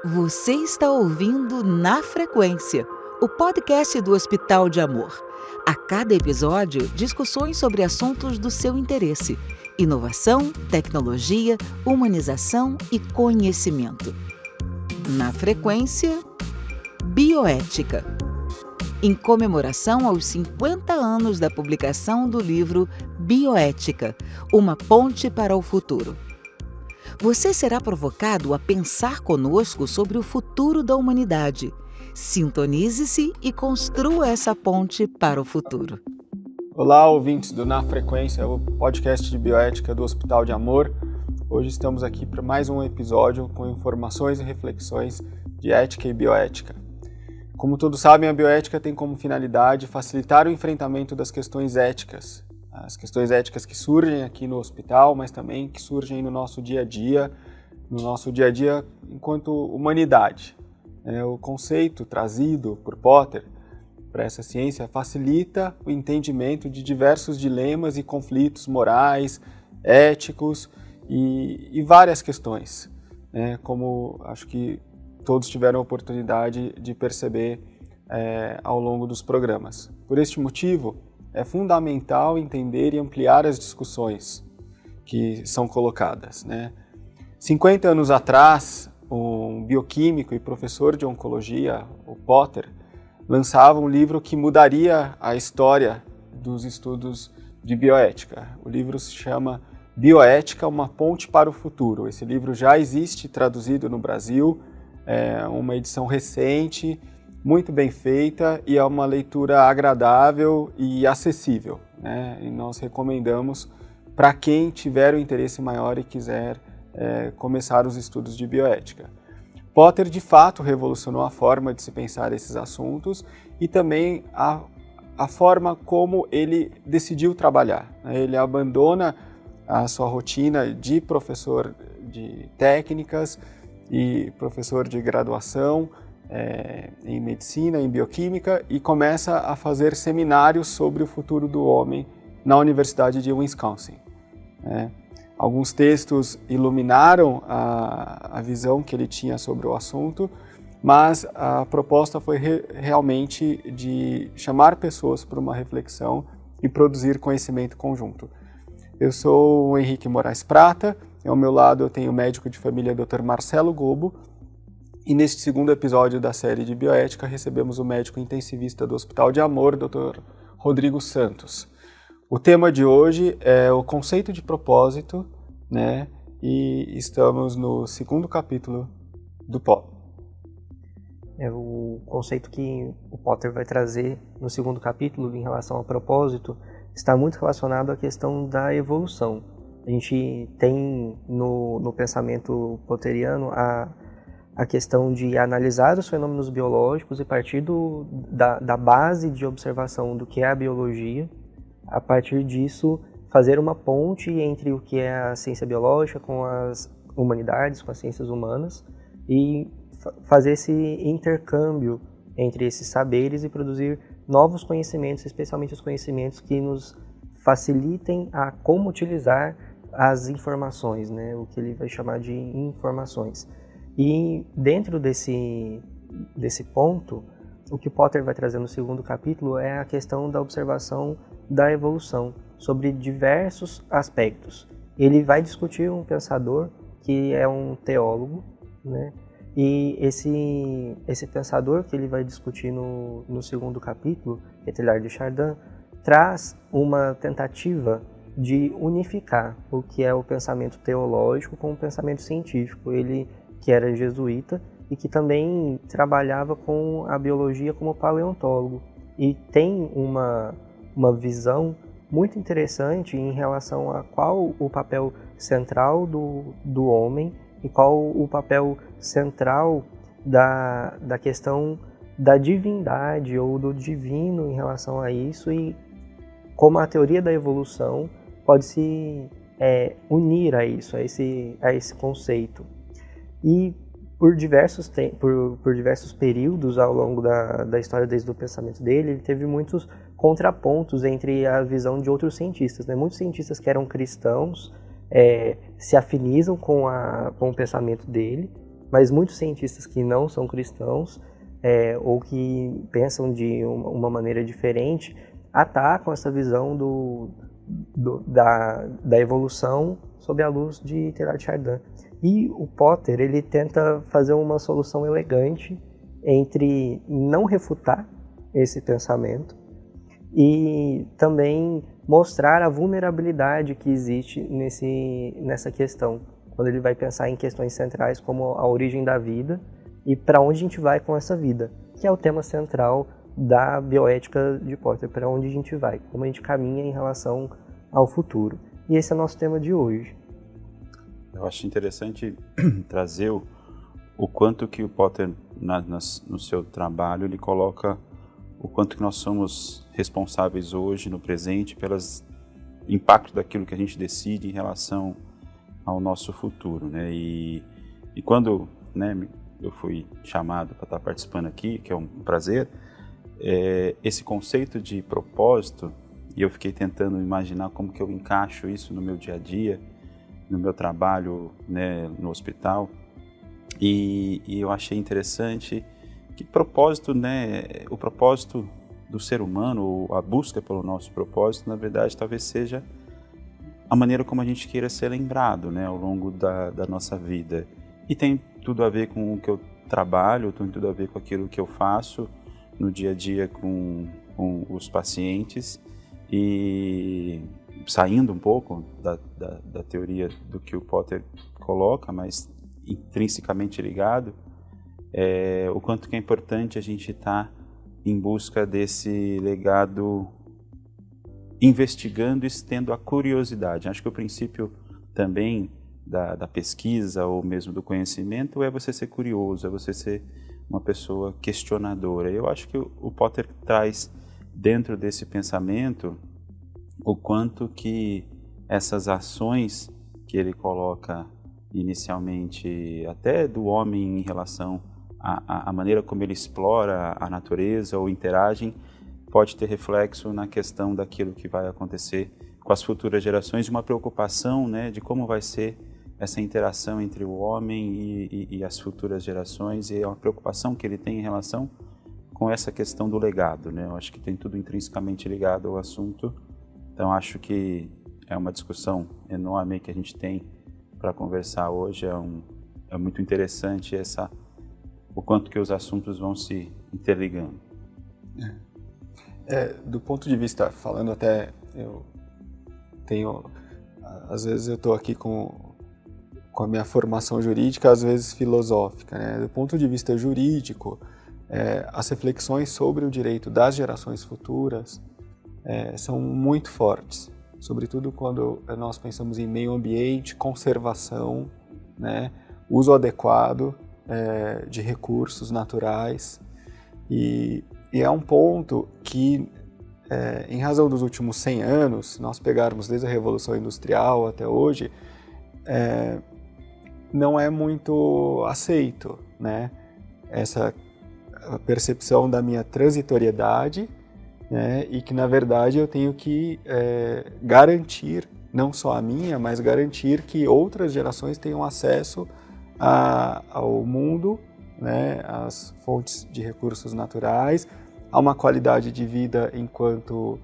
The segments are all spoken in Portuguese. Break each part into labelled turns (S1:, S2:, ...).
S1: Você está ouvindo Na Frequência, o podcast do Hospital de Amor. A cada episódio, discussões sobre assuntos do seu interesse: inovação, tecnologia, humanização e conhecimento. Na Frequência, Bioética. Em comemoração aos 50 anos da publicação do livro Bioética, uma ponte para o futuro. Você será provocado a pensar conosco sobre o futuro da humanidade. Sintonize-se e construa essa ponte para o futuro.
S2: Olá, ouvintes do Na Frequência, o podcast de bioética do Hospital de Amor. Hoje estamos aqui para mais um episódio com informações e reflexões de ética e bioética. Como todos sabem, a bioética tem como finalidade facilitar o enfrentamento das questões éticas. As questões éticas que surgem aqui no hospital, mas também que surgem no nosso dia a dia enquanto humanidade. O conceito trazido por Potter para essa ciência facilita o entendimento de diversos dilemas e conflitos morais, éticos e várias questões, como acho que todos tiveram a oportunidade de perceber ao longo dos programas. Por este motivo, é fundamental entender e ampliar as discussões que são colocadas. 50 anos atrás, um bioquímico e professor de oncologia, o Potter, lançava um livro que mudaria a história dos estudos de bioética. O livro se chama Bioética, uma ponte para o futuro. Esse livro já existe traduzido no Brasil, é uma edição recente, muito bem feita e é uma leitura agradável e acessível. E nós recomendamos para quem tiver o interesse maior e quiser começar os estudos de bioética. Potter, de fato, revolucionou a forma de se pensar esses assuntos e também a forma como ele decidiu trabalhar. Ele abandona a sua rotina de professor de técnicas e professor de graduação em medicina, em bioquímica, e começa a fazer seminários sobre o futuro do homem na Universidade de Wisconsin. Alguns textos iluminaram a visão que ele tinha sobre o assunto, mas a proposta foi realmente de chamar pessoas para uma reflexão e produzir conhecimento conjunto. Eu sou o Henrique Moraes Prata, ao meu lado eu tenho o médico de família Dr. Marcelo Gobo, e neste segundo episódio da série de bioética recebemos o médico intensivista do Hospital de Amor, Dr. Rodrigo Santos. O tema de hoje é o conceito de propósito, e estamos no segundo capítulo do Potter.
S3: O conceito que o Potter vai trazer no segundo capítulo em relação ao propósito está muito relacionado à questão da evolução. A gente tem no pensamento potteriano a questão de analisar os fenômenos biológicos e partir da base de observação do que é a biologia, a partir disso fazer uma ponte entre o que é a ciência biológica com as humanidades, com as ciências humanas, e fazer esse intercâmbio entre esses saberes e produzir novos conhecimentos, especialmente os conhecimentos que nos facilitem a como utilizar as informações, o que ele vai chamar de informações. E dentro desse ponto, o que Potter vai trazer no segundo capítulo é a questão da observação da evolução, sobre diversos aspectos. Ele vai discutir um pensador que é um teólogo, e esse pensador que ele vai discutir no segundo capítulo, que é Teilhard de Chardin, traz uma tentativa de unificar o que é o pensamento teológico com o pensamento científico. Ele que era jesuíta e que também trabalhava com a biologia como paleontólogo. E tem uma visão muito interessante em relação a qual o papel central do homem e qual o papel central da questão da divindade ou do divino em relação a isso, e como a teoria da evolução pode se unir a isso, a esse conceito. E por diversos períodos ao longo da história desde o pensamento dele, ele teve muitos contrapontos entre a visão de outros cientistas. Muitos cientistas que eram cristãos se afinizam com o pensamento dele, Mas muitos cientistas que não são cristãos ou que pensam de uma maneira diferente atacam essa visão da evolução sob a luz de Teilhard de Chardin. E o Potter, ele tenta fazer uma solução elegante entre não refutar esse pensamento e também mostrar a vulnerabilidade que existe nessa questão, quando ele vai pensar em questões centrais como a origem da vida e para onde a gente vai com essa vida, que é o tema central da bioética de Potter, para onde a gente vai, como a gente caminha em relação ao futuro. E esse é o nosso tema de hoje.
S4: Eu acho interessante trazer o quanto que o Potter, no seu trabalho, ele coloca o quanto que nós somos responsáveis hoje, no presente, pelos impactos daquilo que a gente decide em relação ao nosso futuro, né? E quando, né, eu fui chamado para estar participando aqui, que é um prazer, esse conceito de propósito, e eu fiquei tentando imaginar como que eu encaixo isso no meu dia a dia, no meu trabalho, né, no hospital, e eu achei interessante que propósito, né, o propósito do ser humano, a busca pelo nosso propósito, na verdade, talvez seja a maneira como a gente queira ser lembrado, né, ao longo da nossa vida. E tem tudo a ver com o que eu trabalho, tem tudo a ver com aquilo que eu faço no dia a dia com os pacientes, e saindo um pouco da teoria do que o Potter coloca, mas intrinsecamente ligado, o quanto que é importante a gente estar em busca desse legado, investigando e tendo a curiosidade. Acho que o princípio também da pesquisa ou mesmo do conhecimento é você ser curioso, é você ser uma pessoa questionadora. Eu acho que o Potter traz dentro desse pensamento o quanto que essas ações que ele coloca inicialmente, até do homem em relação à maneira como ele explora a natureza ou interage, pode ter reflexo na questão daquilo que vai acontecer com as futuras gerações, uma preocupação, né, de como vai ser essa interação entre o homem e as futuras gerações, e é uma preocupação que ele tem em relação com essa questão do legado, né? Eu acho que tem tudo intrinsecamente ligado ao assunto, então acho que é uma discussão enorme que a gente tem para conversar hoje, é muito interessante o quanto que os assuntos vão se interligando.
S2: Do ponto de vista, falando até, às vezes eu estou aqui com a minha formação jurídica, às vezes filosófica, né? Do ponto de vista jurídico, as reflexões sobre o direito das gerações futuras são muito fortes, sobretudo quando nós pensamos em meio ambiente, conservação, né? Uso adequado de recursos naturais, e é um ponto que, em razão dos últimos 100 anos, se nós pegarmos desde a Revolução Industrial até hoje, não é muito aceito, né? Essa percepção da minha transitoriedade, né? E que, na verdade, eu tenho que garantir, não só a minha, mas garantir que outras gerações tenham acesso ao mundo, né? Às fontes de recursos naturais, a uma qualidade de vida enquanto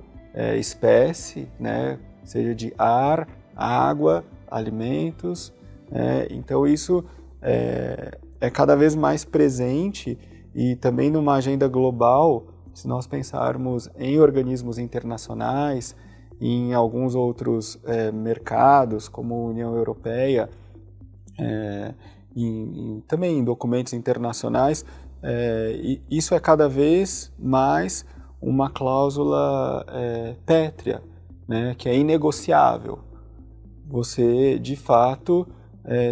S2: espécie, né? Seja de ar, água, alimentos. Então isso é cada vez mais presente, e também numa agenda global, se nós pensarmos em organismos internacionais, em alguns outros mercados, como a União Europeia, também em documentos internacionais, isso é cada vez mais uma cláusula pétrea, né, que é inegociável. Você, de fato,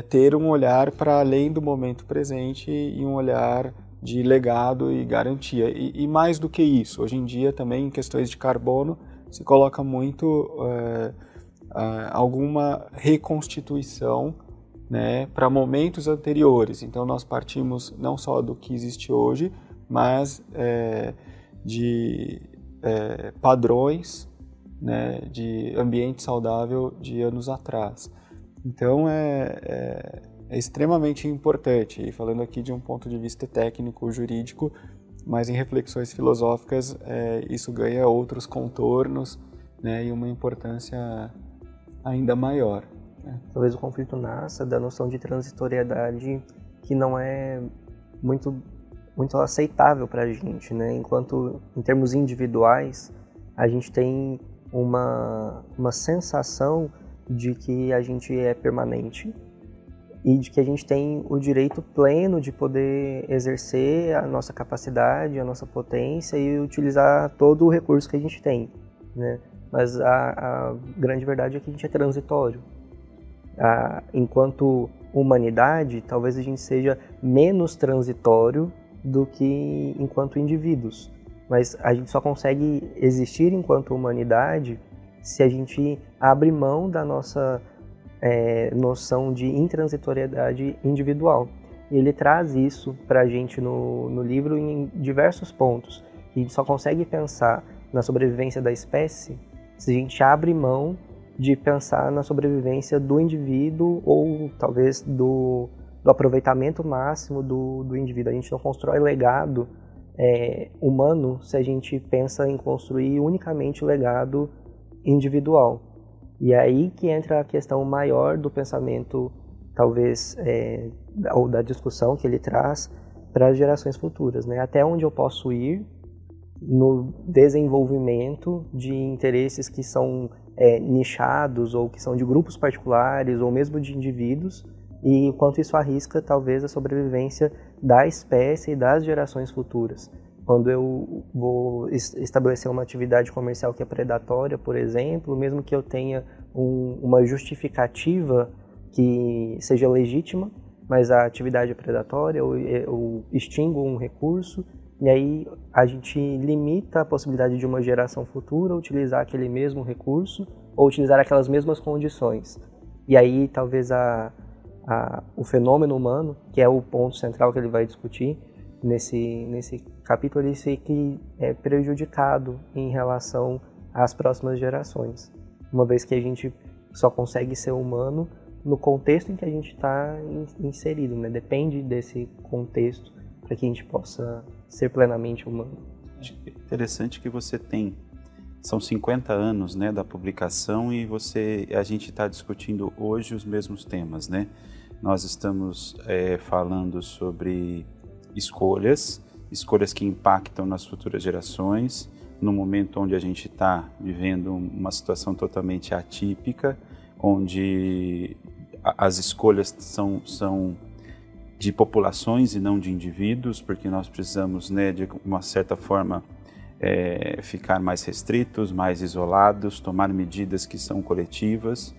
S2: ter um olhar para além do momento presente e um olhar de legado e garantia. E mais do que isso, hoje em dia também em questões de carbono se coloca muito alguma reconstituição, né, para momentos anteriores. Então nós partimos não só do que existe hoje, mas de padrões, né, de ambiente saudável de anos atrás. Então é extremamente importante. E falando aqui de um ponto de vista técnico, jurídico, mas em reflexões filosóficas, isso ganha outros contornos, né, e uma importância ainda maior. Né?
S3: Talvez o conflito nasça da noção de transitoriedade que não é muito aceitável para a gente, né? Enquanto, em termos individuais, a gente tem uma sensação de que a gente é permanente e de que a gente tem o direito pleno de poder exercer a nossa capacidade, a nossa potência e utilizar todo o recurso que a gente tem, né? Mas a grande verdade é que a gente é transitório. Enquanto humanidade, talvez a gente seja menos transitório do que enquanto indivíduos. Mas a gente só consegue existir enquanto humanidade se a gente abre mão da nossa noção de intransitoriedade individual. E ele traz isso para a gente no livro em diversos pontos. E a gente só consegue pensar na sobrevivência da espécie se a gente abre mão de pensar na sobrevivência do indivíduo ou talvez do aproveitamento máximo do indivíduo. A gente não constrói legado humano se a gente pensa em construir unicamente legado individual. E é aí que entra a questão maior do pensamento, talvez, ou da discussão que ele traz para as gerações futuras, né? Até onde eu posso ir no desenvolvimento de interesses que são nichados ou que são de grupos particulares ou mesmo de indivíduos, e o quanto isso arrisca talvez a sobrevivência da espécie e das gerações futuras. Quando eu vou estabelecer uma atividade comercial que é predatória, por exemplo, mesmo que eu tenha uma justificativa que seja legítima, mas a atividade é predatória, eu extingo um recurso, e aí a gente limita a possibilidade de uma geração futura utilizar aquele mesmo recurso ou utilizar aquelas mesmas condições. E aí talvez o fenômeno humano, que é o ponto central que ele vai discutir nesse capítulo, ele fique prejudicado em relação às próximas gerações, uma vez que a gente só consegue ser humano no contexto em que a gente está inserido, né? Depende desse contexto para que a gente possa ser plenamente humano.
S4: É interessante que você são 50 anos, né, da publicação e a gente está discutindo hoje os mesmos temas, né? Nós estamos falando sobre escolhas que impactam nas futuras gerações, no momento onde a gente está vivendo uma situação totalmente atípica, onde as escolhas são de populações e não de indivíduos, porque nós precisamos, né, de uma certa forma, ficar mais restritos, mais isolados, tomar medidas que são coletivas,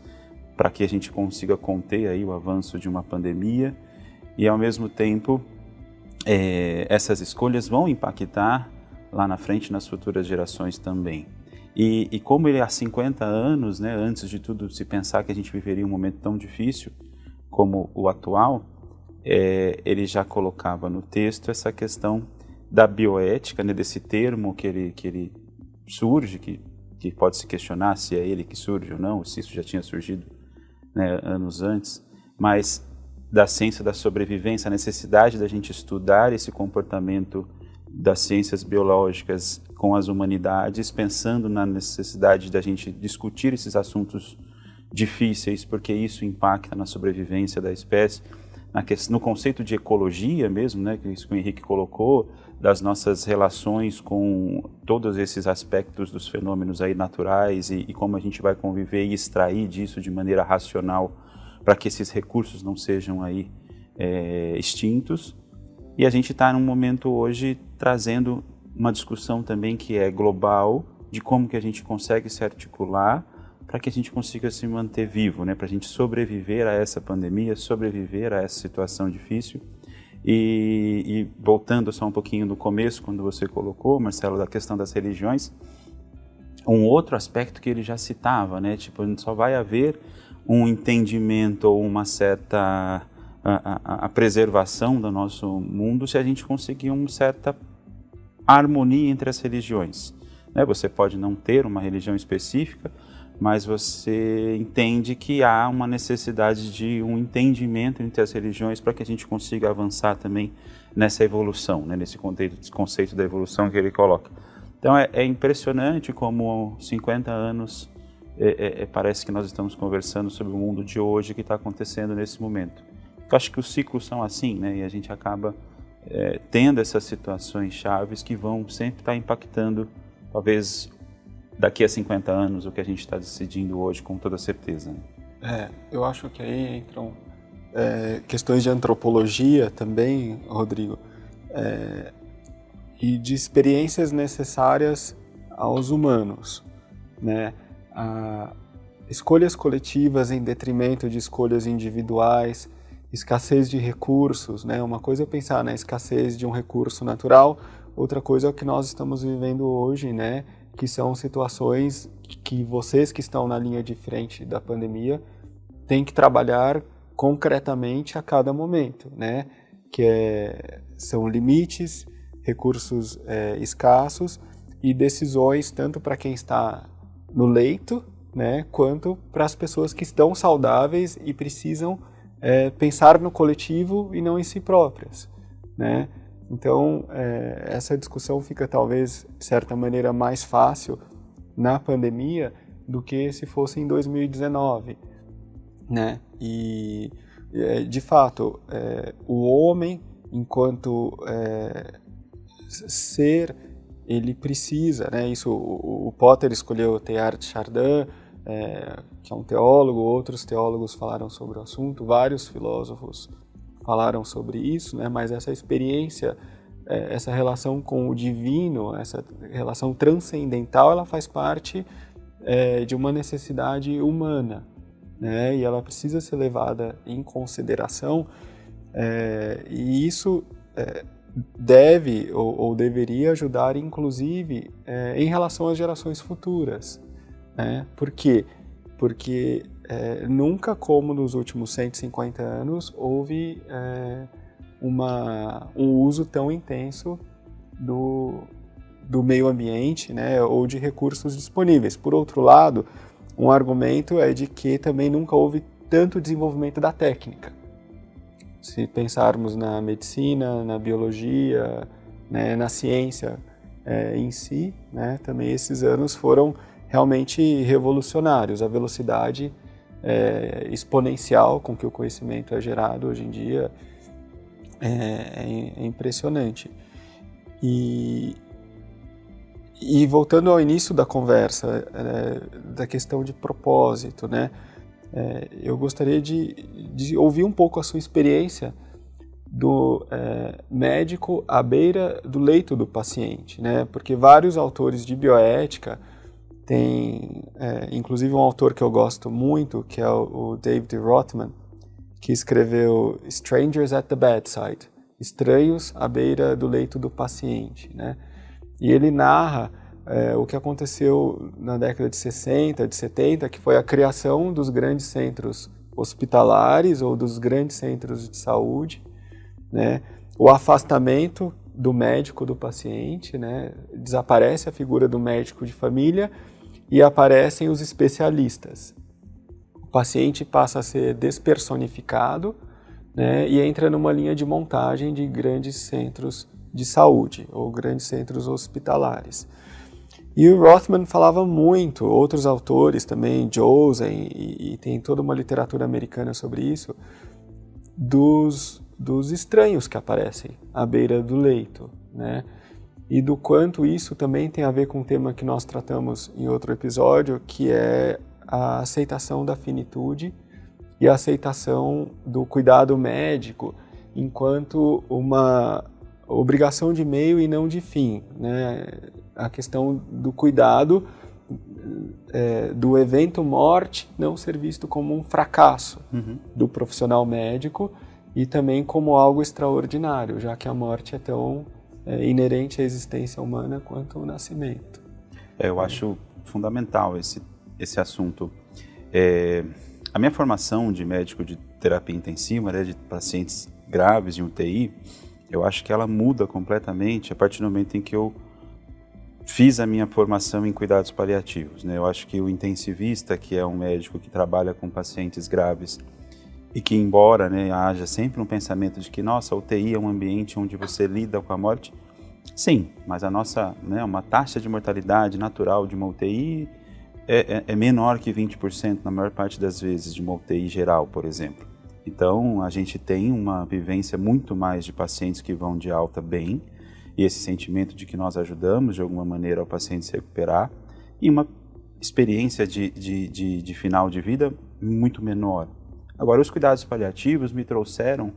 S4: para que a gente consiga conter aí o avanço de uma pandemia, e ao mesmo tempo essas escolhas vão impactar lá na frente nas futuras gerações também. E como ele há 50 anos, né, antes de tudo se pensar que a gente viveria um momento tão difícil como o atual, ele já colocava no texto essa questão da bioética, né, desse termo que ele surge, que pode se questionar se é ele que surge ou não, se isso já tinha surgido, né, anos antes, mas da ciência da sobrevivência, a necessidade da gente estudar esse comportamento das ciências biológicas com as humanidades, pensando na necessidade da gente discutir esses assuntos difíceis, porque isso impacta na sobrevivência da espécie, no conceito de ecologia mesmo, né, que isso que o Henrique colocou, das nossas relações com todos esses aspectos dos fenômenos aí naturais e como a gente vai conviver e extrair disso de maneira racional para que esses recursos não sejam aí extintos. E a gente está num momento hoje trazendo uma discussão também que é global, de como que a gente consegue se articular para que a gente consiga se manter vivo, né? Para a gente sobreviver a essa pandemia, sobreviver a essa situação difícil. E voltando só um pouquinho no começo, quando você colocou, Marcelo, da questão das religiões, um outro aspecto que ele já citava, né? Tipo, só vai haver um entendimento ou uma certa a preservação do nosso mundo se a gente conseguir uma certa harmonia entre as religiões, né? Você pode não ter uma religião específica, mas você entende que há uma necessidade de um entendimento entre as religiões para que a gente consiga avançar também nessa evolução, né, nesse conceito da evolução que ele coloca. Então é impressionante como 50 anos parece que nós estamos conversando sobre o mundo de hoje que está acontecendo nesse momento. Eu acho que os ciclos são assim, né, e a gente acaba tendo essas situações chaves que vão sempre estar impactando, talvez daqui a 50 anos, o que a gente está decidindo hoje com toda certeza. Né?
S2: Eu acho que aí entram questões de antropologia também, Rodrigo, e de experiências necessárias aos humanos, né? Escolhas coletivas em detrimento de escolhas individuais, escassez de recursos, né? Uma coisa é pensar na escassez de um recurso natural, outra coisa é o que nós estamos vivendo hoje, né? Que são situações que vocês que estão na linha de frente da pandemia têm que trabalhar concretamente a cada momento, né? São limites, recursos escassos e decisões tanto para quem está no leito, né? Quanto para as pessoas que estão saudáveis e precisam pensar no coletivo e não em si próprias, né? Então, essa discussão fica talvez, de certa maneira, mais fácil na pandemia do que se fosse em 2019, né? E, de fato, o homem, enquanto ser, ele precisa, né? Isso, o Potter escolheu Teilhard de Chardin, que é um teólogo, outros teólogos falaram sobre o assunto, vários filósofos falaram sobre isso, né? Mas essa experiência, essa relação com o divino, essa relação transcendental, ela faz parte de uma necessidade humana, né? E ela precisa ser levada em consideração, e isso deve ou deveria ajudar, inclusive, em relação às gerações futuras. Né? Por quê? Porque nunca como nos últimos 150 anos houve um uso tão intenso do meio ambiente, né, ou de recursos disponíveis. Por outro lado, um argumento é de que também nunca houve tanto desenvolvimento da técnica. Se pensarmos na medicina, na biologia, né, na ciência em si, né, também esses anos foram realmente revolucionários. A velocidade exponencial com que o conhecimento é gerado hoje em dia é impressionante. E voltando ao início da conversa, da questão de propósito, né? Eu gostaria de ouvir um pouco a sua experiência do médico à beira do leito do paciente, né? Porque vários autores de bioética tem, inclusive um autor que eu gosto muito, que é o David Rothman, que escreveu Strangers at the Bedside, Estranhos à beira do leito do paciente, né? E ele narra o que aconteceu na década de 60, de 70, que foi a criação dos grandes centros hospitalares ou dos grandes centros de saúde, né? O afastamento do médico do paciente, né? Desaparece a figura do médico de família e aparecem os especialistas. O paciente passa a ser despersonificado, né, e entra numa linha de montagem de grandes centros de saúde ou grandes centros hospitalares. E o Rothman falava muito, outros autores também, Josen, e tem toda uma literatura americana sobre isso, dos estranhos que aparecem à beira do leito, né? E do quanto isso também tem a ver com um tema que nós tratamos em outro episódio, que é a aceitação da finitude e a aceitação do cuidado médico enquanto uma obrigação de meio e não de fim, né? A questão do cuidado, do evento morte não ser visto como um fracasso do profissional médico e também como algo extraordinário, já que a morte é tão inerente à existência humana quanto o nascimento.
S4: Eu acho fundamental esse assunto. A minha formação de médico de terapia intensiva, né, de pacientes graves de UTI, eu acho que ela muda completamente a partir do momento em que eu fiz a minha formação em cuidados paliativos, né? Eu acho que o intensivista, que é um médico que trabalha com pacientes graves e que, embora, né, haja sempre um pensamento de que, nossa, a UTI é um ambiente onde você lida com a morte, sim, mas a nossa, né, uma taxa de mortalidade natural de uma UTI é menor que 20% na maior parte das vezes de uma UTI geral, por exemplo. Então, a gente tem uma vivência muito mais de pacientes que vão de alta bem, e esse sentimento de que nós ajudamos de alguma maneira o paciente se recuperar, e uma experiência de final de vida muito menor. Agora, os cuidados paliativos me trouxeram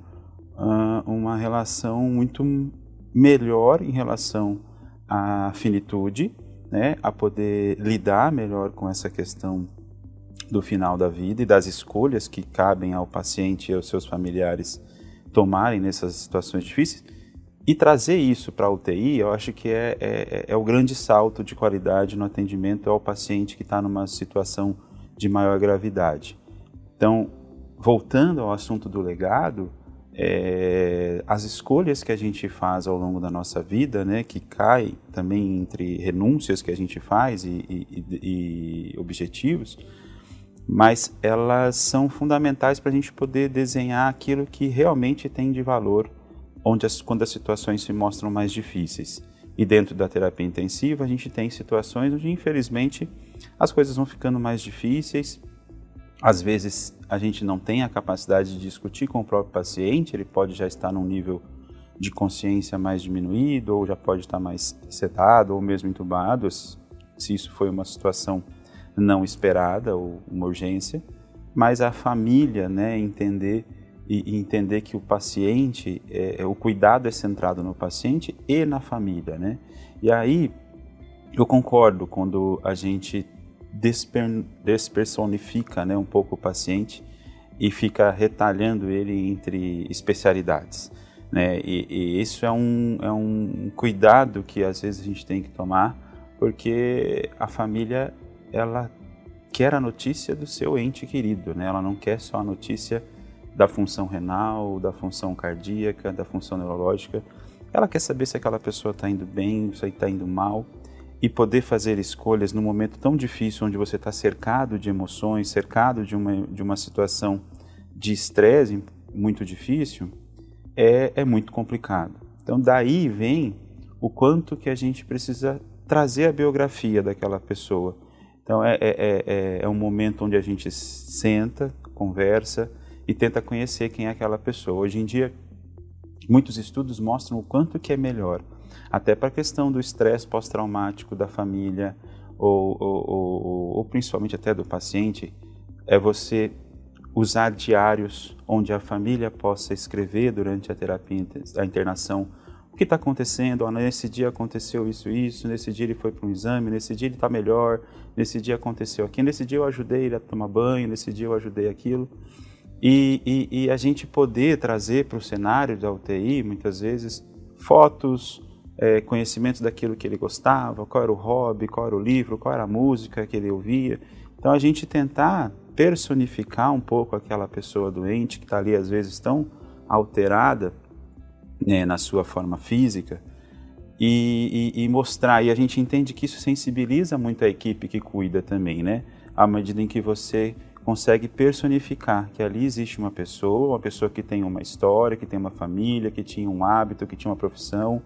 S4: uma relação muito melhor em relação à finitude, né, a poder lidar melhor com essa questão do final da vida e das escolhas que cabem ao paciente e aos seus familiares tomarem nessas situações difíceis. E trazer isso para a UTI, eu acho que é o grande salto de qualidade no atendimento ao paciente que está numa situação de maior gravidade. Então, voltando ao assunto do legado, as escolhas que a gente faz ao longo da nossa vida, né, que cai também entre renúncias que a gente faz e objetivos, mas elas são fundamentais para a gente poder desenhar aquilo que realmente tem de valor quando as situações se mostram mais difíceis. E dentro da terapia intensiva, a gente tem situações onde, infelizmente, as coisas vão ficando mais difíceis. Às vezes, a gente não tem a capacidade de discutir com o próprio paciente, ele pode já estar num nível de consciência mais diminuído, ou já pode estar mais sedado, ou mesmo entubado, se isso foi uma situação não esperada, ou uma urgência. Mas a família, né, entender que o paciente, o cuidado é centrado no paciente e na família, né? E aí, eu concordo quando a gente despersonifica, né, um pouco o paciente e fica retalhando ele entre especialidades, né? E isso é um cuidado que às vezes a gente tem que tomar, porque a família, ela quer a notícia do seu ente querido, né? Ela não quer só a notícia da função renal, da função cardíaca, da função neurológica. Ela quer saber se aquela pessoa está indo bem, se está indo mal, e poder fazer escolhas num momento tão difícil, onde você está cercado de emoções, cercado de uma situação de estresse muito difícil, é muito complicado. Então, daí vem o quanto que a gente precisa trazer a biografia daquela pessoa. Então, é um momento onde a gente senta, conversa e tenta conhecer quem é aquela pessoa. Hoje em dia, muitos estudos mostram o quanto que é melhor, até para a questão do estresse pós-traumático da família, ou principalmente até do paciente, é você usar diários onde a família possa escrever durante a terapia, a internação, o que está acontecendo. Nesse dia aconteceu isso, nesse dia ele foi para um exame, nesse dia ele está melhor, nesse dia aconteceu aquilo, nesse dia eu ajudei ele a tomar banho, nesse dia eu ajudei aquilo. E a gente poder trazer para o cenário da UTI, muitas vezes, fotos, conhecimentos daquilo que ele gostava, qual era o hobby, qual era o livro, qual era a música que ele ouvia. Então, a gente tentar personificar um pouco aquela pessoa doente que está ali, às vezes, tão alterada, né, na sua forma física, e mostrar. E a gente entende que isso sensibiliza muito a equipe que cuida também, né? À medida em que você consegue personificar que ali existe uma pessoa que tem uma história, que tem uma família, que tinha um hábito, que tinha uma profissão,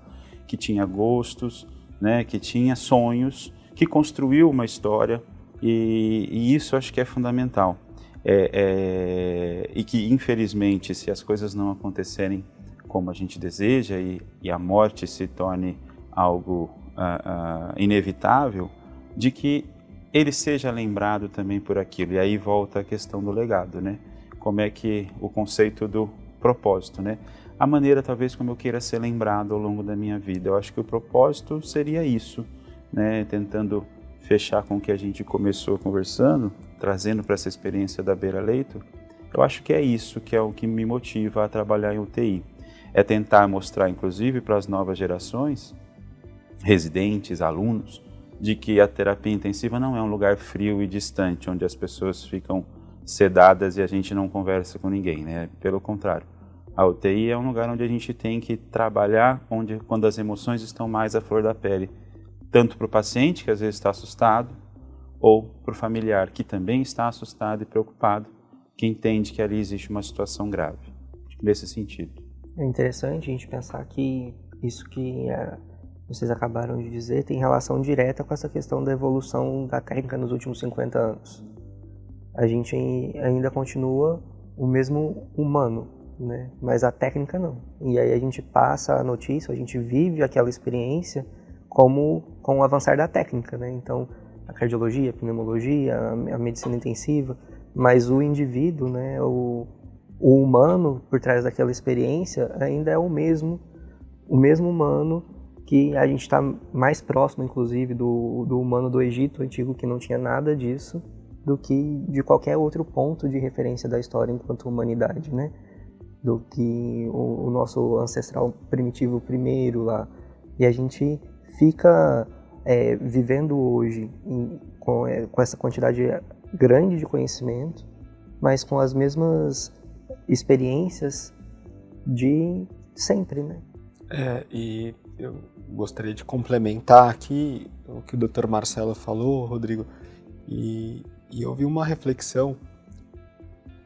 S4: que tinha gostos, né, que tinha sonhos, que construiu uma história, e isso acho que é fundamental. E que, infelizmente, se as coisas não acontecerem como a gente deseja e a morte se torne algo inevitável, de que ele seja lembrado também por aquilo. E aí volta a questão do legado, né? Como é que o conceito do propósito, né? A maneira, talvez, como eu queira ser lembrado ao longo da minha vida. Eu acho que o propósito seria isso, né? Tentando fechar com o que a gente começou conversando, trazendo para essa experiência da beira-leito, eu acho que é isso que é o que me motiva a trabalhar em UTI. É tentar mostrar, inclusive, para as novas gerações, residentes, alunos, de que a terapia intensiva não é um lugar frio e distante, onde as pessoas ficam sedadas e a gente não conversa com ninguém, né? Pelo contrário, a UTI é um lugar onde a gente tem que trabalhar, quando as emoções estão mais à flor da pele, tanto para o paciente, que às vezes está assustado, ou para o familiar, que também está assustado e preocupado, que entende que ali existe uma situação grave. Nesse sentido.
S3: É interessante a gente pensar que isso que vocês acabaram de dizer tem relação direta com essa questão da evolução da técnica nos últimos 50 anos. A gente ainda continua o mesmo humano, né? Mas a técnica não. E aí a gente passa a notícia, a gente vive aquela experiência com o avançar da técnica, né? Então, a cardiologia, a pneumologia, a medicina intensiva, mas o indivíduo, né, o humano por trás daquela experiência ainda é o mesmo humano, que a gente está mais próximo, inclusive, do humano do Egito Antigo, que não tinha nada disso, do que de qualquer outro ponto de referência da história enquanto humanidade, né? Do que o nosso ancestral primitivo primeiro lá. E a gente fica vivendo hoje com essa quantidade grande de conhecimento, mas com as mesmas experiências de sempre, né?
S2: E eu gostaria de complementar aqui o que o Dr. Marcelo falou, Rodrigo, e eu vi uma reflexão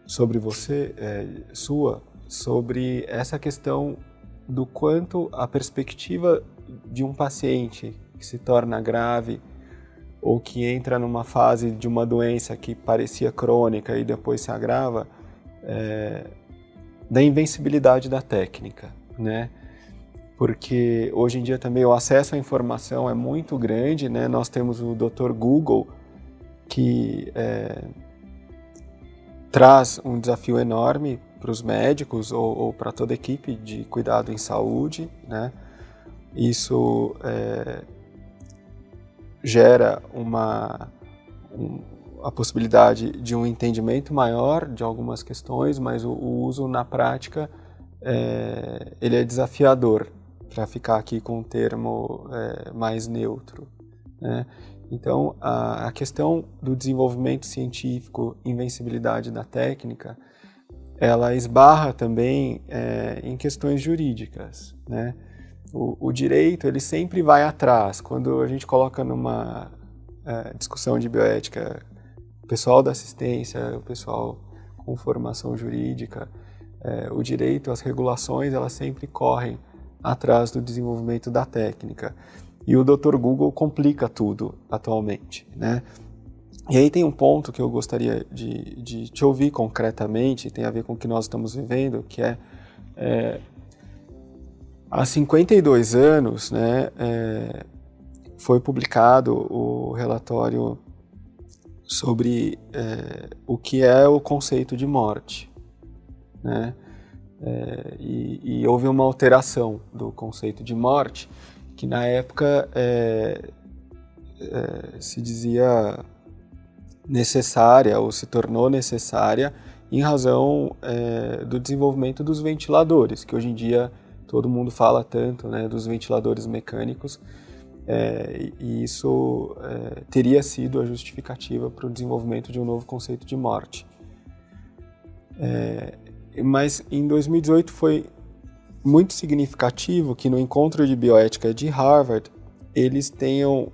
S2: sobre você, sobre essa questão do quanto a perspectiva de um paciente que se torna grave ou que entra numa fase de uma doença que parecia crônica e depois se agrava, da invencibilidade da técnica, né? Porque hoje em dia também o acesso à informação é muito grande, né? Nós temos o Dr. Google, que traz um desafio enorme para os médicos ou para toda a equipe de cuidado em saúde, né? Isso gera a possibilidade de um entendimento maior de algumas questões, mas o uso na prática ele é desafiador, para ficar aqui com um termo mais neutro, né? Então, a questão do desenvolvimento científico, invencibilidade da técnica, ela esbarra também em questões jurídicas, né? O direito, ele sempre vai atrás. Quando a gente coloca numa discussão de bioética, o pessoal da assistência, o pessoal com formação jurídica, o direito, as regulações, elas sempre correm atrás do desenvolvimento da técnica. E o Dr. Google complica tudo atualmente, né? E aí tem um ponto que eu gostaria de te ouvir concretamente, tem a ver com o que nós estamos vivendo, que há 52 anos, né, foi publicado o relatório sobre o que é o conceito de morte, né? E houve uma alteração do conceito de morte, que na época se dizia necessária ou se tornou necessária em razão do desenvolvimento dos ventiladores, que hoje em dia todo mundo fala tanto, né, dos ventiladores mecânicos, e isso teria sido a justificativa para o desenvolvimento de um novo conceito de morte. Mas em 2018 foi muito significativo que no encontro de bioética de Harvard eles tenham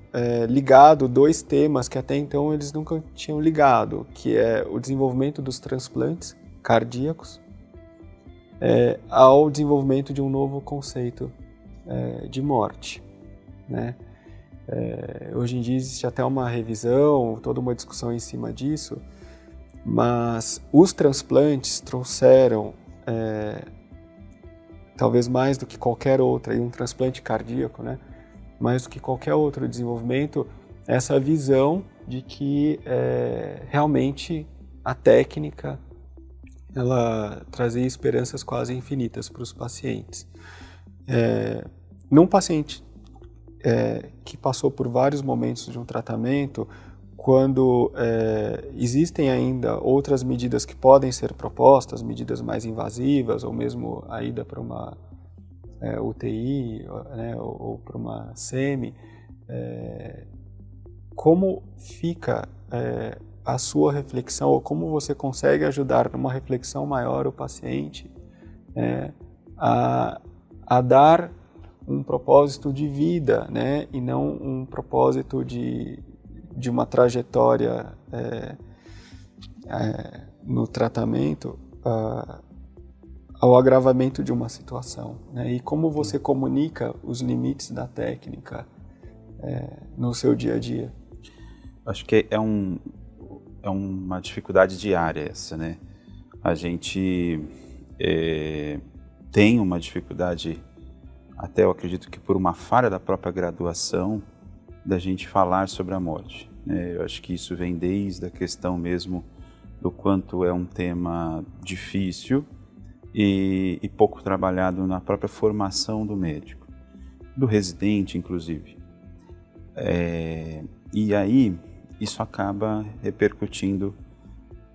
S2: ligado dois temas que até então eles nunca tinham ligado, que é o desenvolvimento dos transplantes cardíacos ao desenvolvimento de um novo conceito de morte, né? Hoje em dia existe até uma revisão, toda uma discussão em cima disso, mas os transplantes trouxeram, talvez mais do que qualquer outra, e um transplante cardíaco, né? Mais do que qualquer outro desenvolvimento, essa visão de que realmente a técnica ela trazia esperanças quase infinitas para os pacientes. Num paciente que passou por vários momentos de um tratamento, quando existem ainda outras medidas que podem ser propostas, medidas mais invasivas, ou mesmo a ida para uma UTI, né, ou para uma SEMI, como fica a sua reflexão, ou como você consegue ajudar numa reflexão maior o paciente a dar um propósito de vida, né, e não um propósito de uma trajetória no tratamento ao agravamento de uma situação, né? E como você comunica os limites da técnica no seu dia a dia?
S4: Acho que é uma dificuldade diária essa, né? A gente tem uma dificuldade, até eu acredito que por uma falha da própria graduação, da gente falar sobre a morte, né? Eu acho que isso vem desde a questão mesmo do quanto é um tema difícil e pouco trabalhado na própria formação do médico, do residente inclusive. E aí isso acaba repercutindo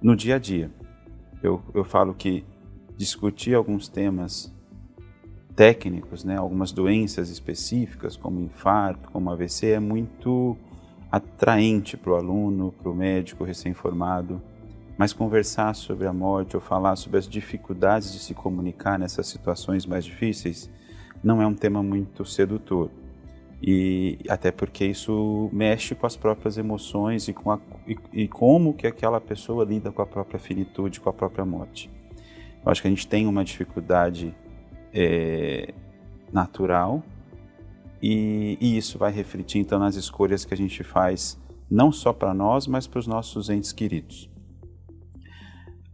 S4: no dia a dia. Eu falo que discutir alguns temas técnicos, né, algumas doenças específicas como infarto, como AVC, é muito atraente para o aluno, para o médico recém-formado, mas conversar sobre a morte ou falar sobre as dificuldades de se comunicar nessas situações mais difíceis não é um tema muito sedutor. E até porque isso mexe com as próprias emoções e como que aquela pessoa lida com a própria finitude, com a própria morte. Eu acho que a gente tem uma dificuldade natural e isso vai refletir então nas escolhas que a gente faz, não só para nós, mas para os nossos entes queridos.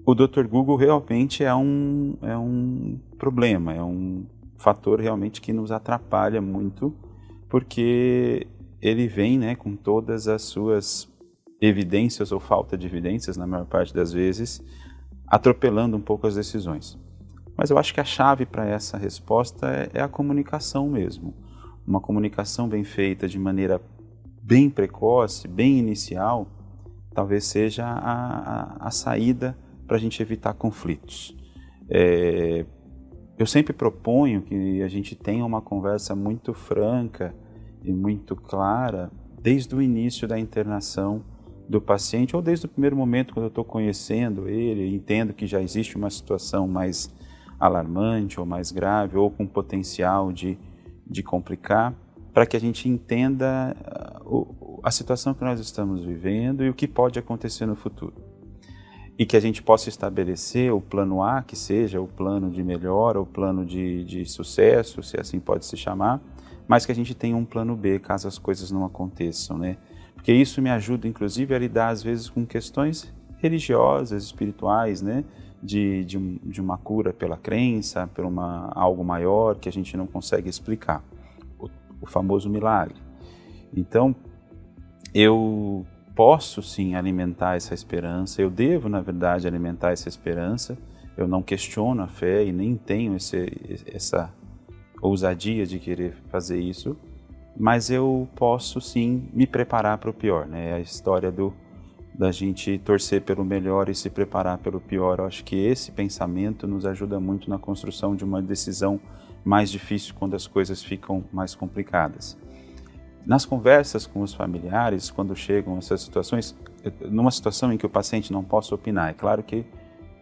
S4: O Dr. Google realmente é um problema, é um fator realmente que nos atrapalha muito, porque ele vem, né, com todas as suas evidências ou falta de evidências, na maior parte das vezes, atropelando um pouco as decisões. Mas eu acho que a chave para essa resposta é a comunicação mesmo. Uma comunicação bem feita de maneira bem precoce, bem inicial, talvez seja a saída para a gente evitar conflitos. Eu sempre proponho que a gente tenha uma conversa muito franca e muito clara desde o início da internação do paciente ou desde o primeiro momento quando eu estou conhecendo ele, entendo que já existe uma situação mais alarmante ou mais grave ou com potencial de complicar, para que a gente entenda a situação que nós estamos vivendo e o que pode acontecer no futuro. E que a gente possa estabelecer o plano A, que seja o plano de melhora, o plano de sucesso, se assim pode se chamar, mas que a gente tenha um plano B, caso as coisas não aconteçam, né? Porque isso me ajuda, inclusive, a lidar, às vezes, com questões religiosas, espirituais, né? De uma cura pela crença, por algo maior que a gente não consegue explicar, o famoso milagre. Então, eu posso sim alimentar essa esperança, eu devo, na verdade, alimentar essa esperança, eu não questiono a fé e nem tenho essa ousadia de querer fazer isso, mas eu posso sim me preparar para o pior, né? A história da gente torcer pelo melhor e se preparar pelo pior. Eu acho que esse pensamento nos ajuda muito na construção de uma decisão mais difícil quando as coisas ficam mais complicadas. Nas conversas com os familiares, quando chegam essas situações, numa situação em que o paciente não possa opinar, é claro que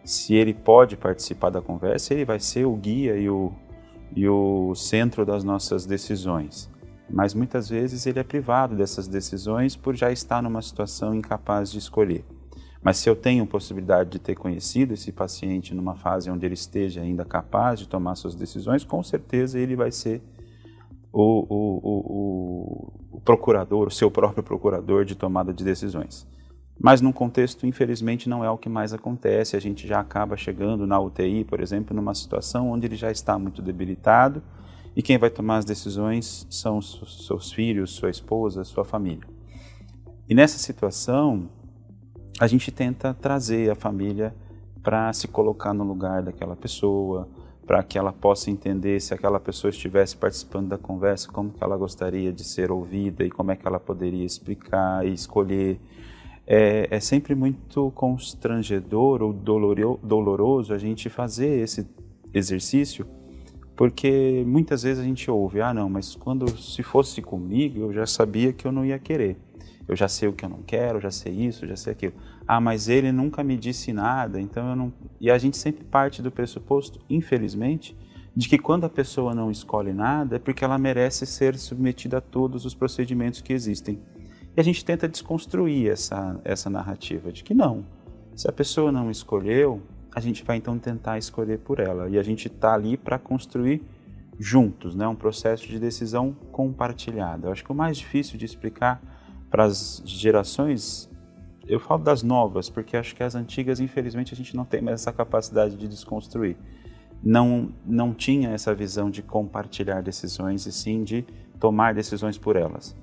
S4: se ele pode participar da conversa, ele vai ser o guia e o centro das nossas decisões. Mas muitas vezes ele é privado dessas decisões por já estar numa situação incapaz de escolher. Mas se eu tenho possibilidade de ter conhecido esse paciente numa fase onde ele esteja ainda capaz de tomar suas decisões, com certeza ele vai ser o procurador, o seu próprio procurador de tomada de decisões. Mas num contexto, infelizmente, não é o que mais acontece. A gente já acaba chegando na UTI, por exemplo, numa situação onde ele já está muito debilitado e quem vai tomar as decisões são seus filhos, sua esposa, sua família. E nessa situação, a gente tenta trazer a família para se colocar no lugar daquela pessoa, para que ela possa entender, se aquela pessoa estivesse participando da conversa, como que ela gostaria de ser ouvida e como é que ela poderia explicar e escolher. É sempre muito constrangedor ou doloroso a gente fazer esse exercício, porque muitas vezes a gente ouve, não, mas se fosse comigo, eu já sabia que eu não ia querer. Eu já sei o que eu não quero, eu já sei isso, eu já sei aquilo. Mas ele nunca me disse nada, então eu não... E a gente sempre parte do pressuposto, infelizmente, de que quando a pessoa não escolhe nada é porque ela merece ser submetida a todos os procedimentos que existem. E a gente tenta desconstruir essa narrativa de que não, se a pessoa não escolheu, a gente vai então tentar escolher por ela. E a gente está ali para construir juntos, né? Um processo de decisão compartilhada. Eu acho que o mais difícil de explicar para as gerações, eu falo das novas, porque acho que as antigas, infelizmente, a gente não tem mais essa capacidade de desconstruir. Não tinha essa visão de compartilhar decisões e sim de tomar decisões por elas.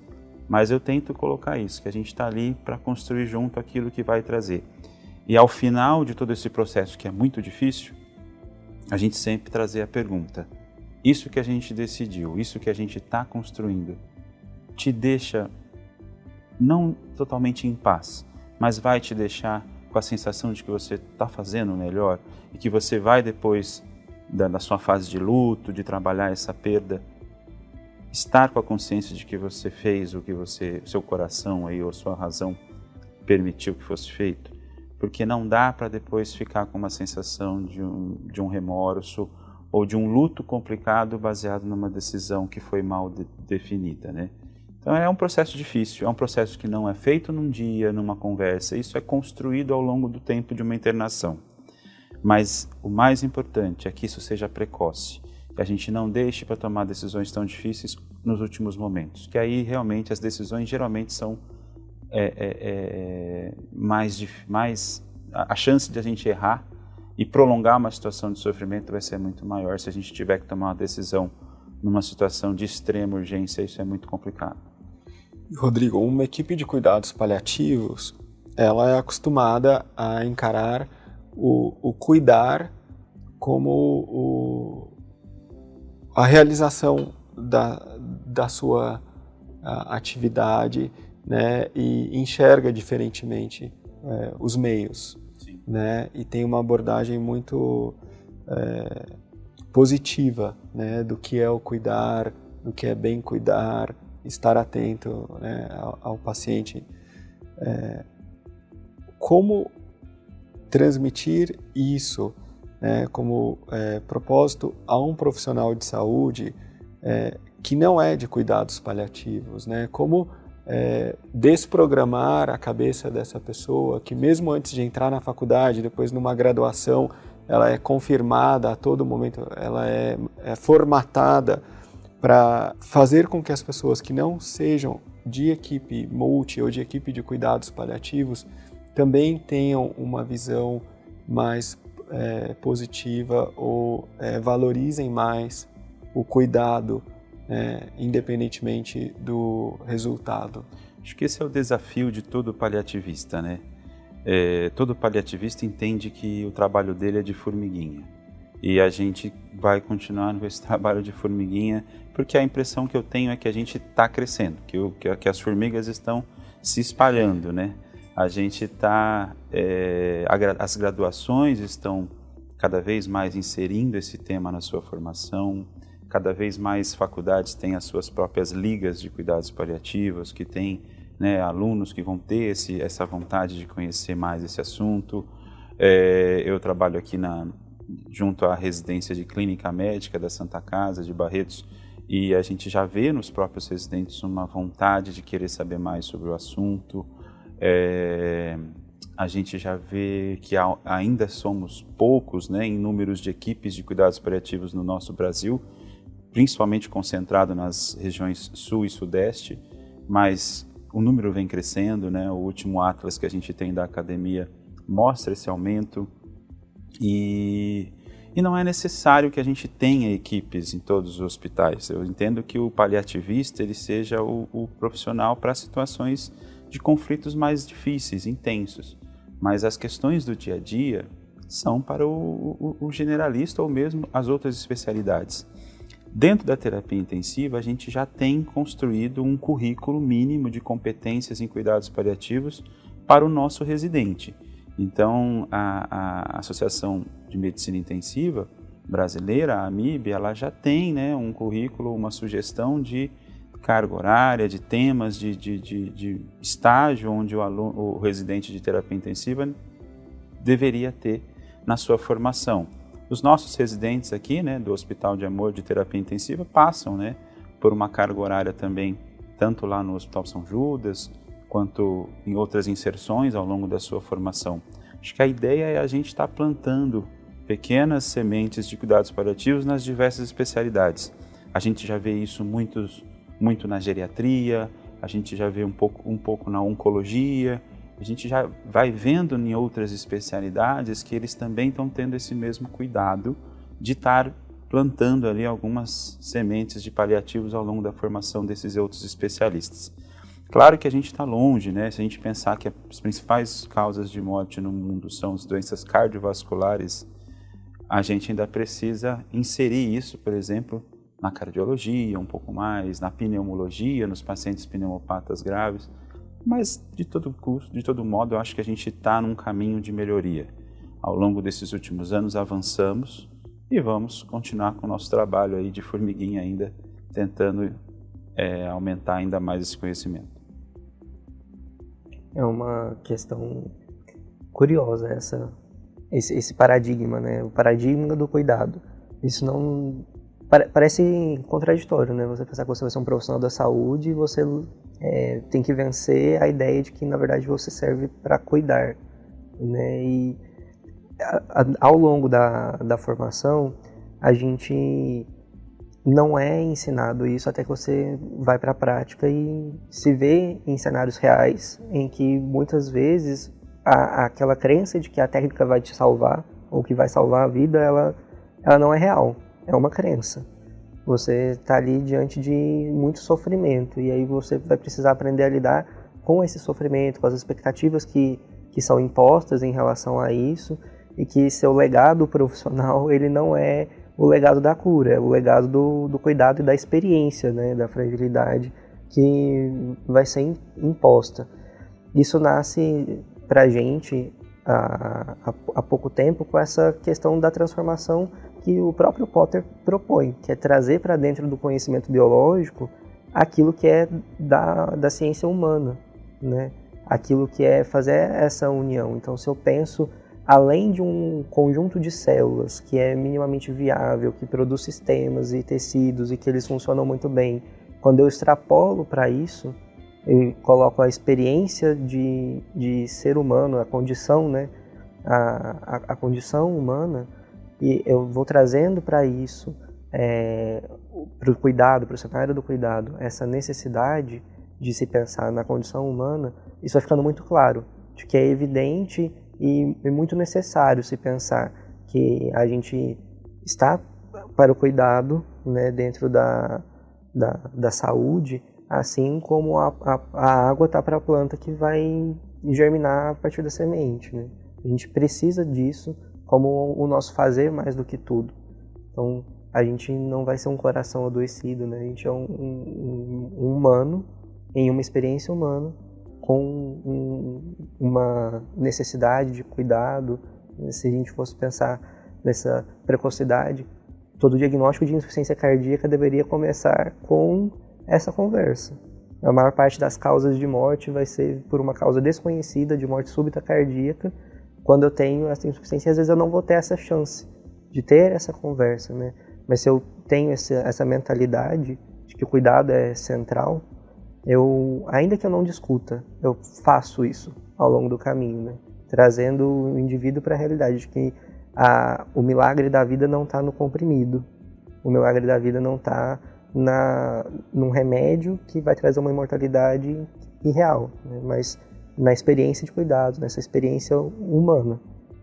S4: Mas eu tento colocar isso, que a gente está ali para construir junto aquilo que vai trazer. E ao final de todo esse processo, que é muito difícil, a gente sempre trazer a pergunta: isso que a gente decidiu, isso que a gente está construindo, te deixa não totalmente em paz, mas vai te deixar com a sensação de que você está fazendo o melhor e que você vai depois da sua fase de luto, de trabalhar essa perda, estar com a consciência de que você fez o que seu coração aí, ou sua razão permitiu que fosse feito, porque não dá para depois ficar com uma sensação de um remorso ou de um luto complicado baseado numa decisão que foi mal definida, né? Então é um processo difícil, é um processo que não é feito num dia, numa conversa, isso é construído ao longo do tempo de uma internação. Mas o mais importante é que isso seja precoce, que a gente não deixe para tomar decisões tão difíceis nos últimos momentos, que aí realmente as decisões geralmente são a chance de a gente errar e prolongar uma situação de sofrimento vai ser muito maior se a gente tiver que tomar uma decisão numa situação de extrema urgência. Isso é muito complicado.
S2: Rodrigo, uma equipe de cuidados paliativos, ela é acostumada a encarar o cuidar como a realização da sua atividade, né, e enxerga diferentemente os meios, né, e tem uma abordagem muito positiva, né, do que é o cuidar, do que é bem cuidar, estar atento, né, ao paciente. Como transmitir isso, né, como propósito a um profissional de saúde que não é de cuidados paliativos, né? Como desprogramar a cabeça dessa pessoa que mesmo antes de entrar na faculdade, depois numa graduação, ela é confirmada a todo momento, ela é formatada para fazer com que as pessoas que não sejam de equipe multi ou de equipe de cuidados paliativos também tenham uma visão mais positiva ou valorizem mais o cuidado, independentemente do resultado.
S4: Acho que esse é o desafio de todo paliativista, né? Todo paliativista entende que o trabalho dele é de formiguinha. E a gente vai continuar com esse trabalho de formiguinha, porque a impressão que eu tenho é que a gente está crescendo, que as formigas estão se espalhando, né? A gente está... as graduações estão cada vez mais inserindo esse tema na sua formação, cada vez mais faculdades têm as suas próprias ligas de cuidados paliativos, que têm, né, alunos que vão ter essa vontade de conhecer mais esse assunto. Eu trabalho aqui junto à residência de clínica médica da Santa Casa de Barretos, e a gente já vê nos próprios residentes uma vontade de querer saber mais sobre o assunto. A gente já vê que ainda somos poucos, né, em números de equipes de cuidados paliativos no nosso Brasil, principalmente concentrado nas regiões sul e sudeste, mas o número vem crescendo, né? O último atlas que a gente tem da academia mostra esse aumento e não é necessário que a gente tenha equipes em todos os hospitais. Eu entendo que o paliativista ele seja o profissional para situações de conflitos mais difíceis, intensos, mas as questões do dia a dia são para o generalista ou mesmo as outras especialidades. Dentro da terapia intensiva, a gente já tem construído um currículo mínimo de competências em cuidados paliativos para o nosso residente. Então, a Associação de Medicina Intensiva Brasileira, a AMIB, ela já tem, né, um currículo, uma sugestão de carga horária, de temas, de estágio onde o residente de terapia intensiva deveria ter na sua formação. Os nossos residentes aqui, né, do Hospital de Amor de Terapia Intensiva, passam, né, por uma carga horária também, tanto lá no Hospital São Judas, quanto em outras inserções ao longo da sua formação. Acho que a ideia é a gente estar plantando pequenas sementes de cuidados paliativos nas diversas especialidades. A gente já vê isso muito na geriatria, a gente já vê um pouco na oncologia, a gente já vai vendo em outras especialidades que eles também estão tendo esse mesmo cuidado de estar plantando ali algumas sementes de paliativos ao longo da formação desses outros especialistas. Claro que a gente está longe, né? Se a gente pensar que as principais causas de morte no mundo são as doenças cardiovasculares, a gente ainda precisa inserir isso, por exemplo, na cardiologia um pouco mais, na pneumologia, nos pacientes pneumopatas graves, mas de todo modo, eu acho que a gente está num caminho de melhoria. Ao longo desses últimos anos avançamos e vamos continuar com o nosso trabalho aí de formiguinha ainda, tentando aumentar ainda mais esse conhecimento.
S3: É uma questão curiosa esse paradigma, né? O paradigma do cuidado. Isso não parece contraditório, né? Você pensar que você vai ser um profissional da saúde e você tem que vencer a ideia de que, na verdade, você serve para cuidar, né? E ao longo da formação, a gente não é ensinado isso até que você vai para a prática e se vê em cenários reais em que muitas vezes aquela crença de que a técnica vai te salvar ou que vai salvar a vida, ela não é real, é uma crença. Você está ali diante de muito sofrimento e aí você vai precisar aprender a lidar com esse sofrimento, com as expectativas que são impostas em relação a isso e que seu legado profissional ele não é o legado da cura, é o legado do cuidado e da experiência, né, da fragilidade que vai ser imposta. Isso nasce para a gente há pouco tempo com essa questão da transformação que o próprio Potter propõe, que é trazer para dentro do conhecimento biológico aquilo que é da ciência humana, né? Aquilo que é fazer essa união. Então, se eu penso além de um conjunto de células que é minimamente viável, que produz sistemas e tecidos e que eles funcionam muito bem, quando eu extrapolo para isso, eu coloco a experiência de ser humano, a condição, né, a condição humana, e eu vou trazendo para isso, para o cuidado, para o cenário do cuidado, essa necessidade de se pensar na condição humana, isso vai ficando muito claro, de que é evidente e é muito necessário se pensar que a gente está para o cuidado, né, dentro da saúde, assim como a água está para a planta que vai germinar a partir da semente, né? A gente precisa disso como o nosso fazer mais do que tudo. Então, a gente não vai ser um coração adoecido, né? A gente é um humano em uma experiência humana com uma necessidade de cuidado. Se a gente fosse pensar nessa precocidade, todo diagnóstico de insuficiência cardíaca deveria começar com essa conversa. A maior parte das causas de morte vai ser por uma causa desconhecida de morte súbita cardíaca. Quando eu tenho essa insuficiência, às vezes eu não vou ter essa chance de ter essa conversa, né? Mas se eu tenho essa mentalidade de que o cuidado é central, ainda que eu não discuta, eu faço isso ao longo do caminho, né? Trazendo o indivíduo para a realidade de que o milagre da vida não está no comprimido, o milagre da vida não está num remédio que vai trazer uma imortalidade irreal, né? Mas na experiência de cuidado, nessa experiência humana,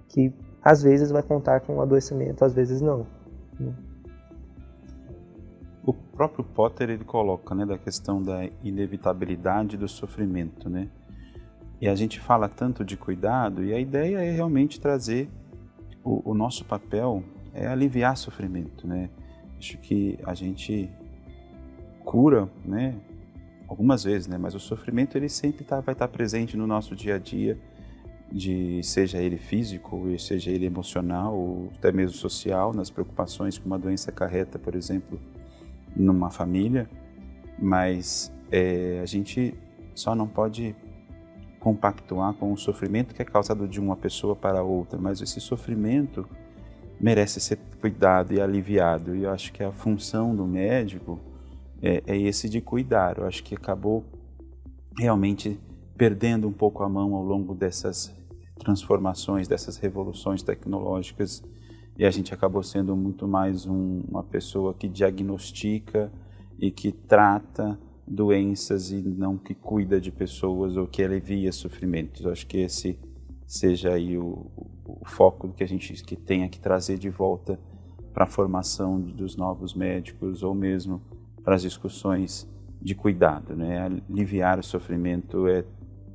S3: que às vezes vai contar com um adoecimento, às vezes não.
S4: O próprio Potter ele coloca, né, da questão da inevitabilidade do sofrimento, né? E a gente fala tanto de cuidado e a ideia é realmente trazer o nosso papel é aliviar sofrimento, né? Acho que a gente cura, né, algumas vezes, né, mas o sofrimento ele sempre vai estar presente no nosso dia a dia, seja ele físico, seja ele emocional ou até mesmo social, nas preocupações que uma doença acarreta, por exemplo, numa família, mas a gente só não pode compactuar com o sofrimento que é causado de uma pessoa para outra, mas esse sofrimento merece ser cuidado e aliviado. E eu acho que a função do médico é esse de cuidar. Eu acho que acabou realmente perdendo um pouco a mão ao longo dessas transformações, dessas revoluções tecnológicas, e a gente acabou sendo muito mais uma pessoa que diagnostica e que trata doenças e não que cuida de pessoas ou que alivia sofrimentos. Eu acho que esse seja aí o foco que a gente tenha que trazer de volta para a formação dos novos médicos ou mesmo para as discussões de cuidado, né? Aliviar o sofrimento é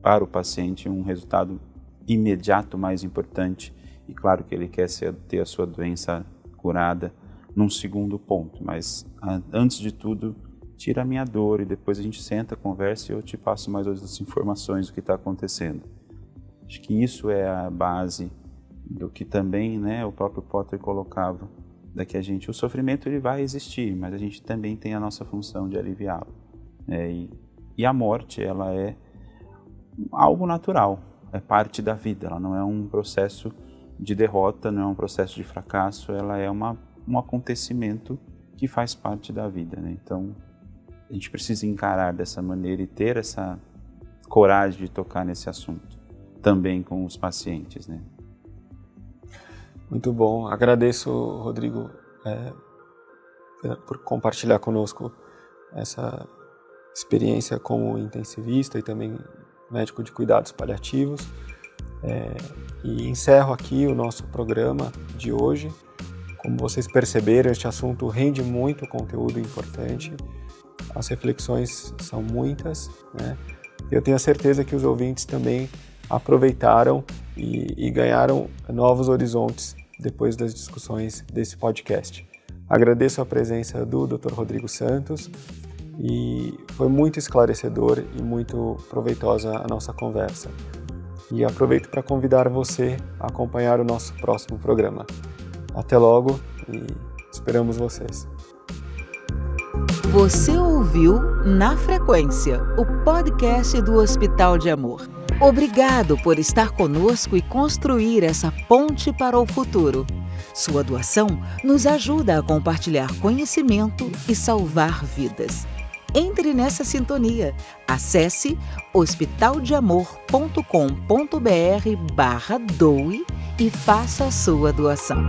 S4: para o paciente um resultado imediato mais importante, e claro que ele quer ter a sua doença curada num segundo ponto, mas antes de tudo, tira a minha dor e depois a gente senta, conversa e eu te passo mais outras informações do que está acontecendo. Acho que isso é a base do que também, né, o próprio Potter colocava, o sofrimento ele vai existir, mas a gente também tem a nossa função de aliviá-lo. E a morte, ela é algo natural, é parte da vida, ela não é um processo de derrota, não é um processo de fracasso, ela é um acontecimento que faz parte da vida, né? Então, a gente precisa encarar dessa maneira e ter essa coragem de tocar nesse assunto, também com os pacientes, né?
S2: Muito bom, agradeço, Rodrigo, por compartilhar conosco essa experiência como intensivista e também médico de cuidados paliativos. E encerro aqui o nosso programa de hoje. Como vocês perceberam, este assunto rende muito conteúdo importante, as reflexões são muitas, né? Eu tenho a certeza que os ouvintes também aproveitaram e ganharam novos horizontes depois das discussões desse podcast. Agradeço a presença do Dr. Rodrigo Santos e foi muito esclarecedor e muito proveitosa a nossa conversa. E aproveito para convidar você a acompanhar o nosso próximo programa. Até logo e esperamos vocês.
S1: Você ouviu Na Frequência, o podcast do Hospital de Amor. Obrigado por estar conosco e construir essa ponte para o futuro. Sua doação nos ajuda a compartilhar conhecimento e salvar vidas. Entre nessa sintonia. Acesse hospitaldeamor.com.br/doe e faça a sua doação.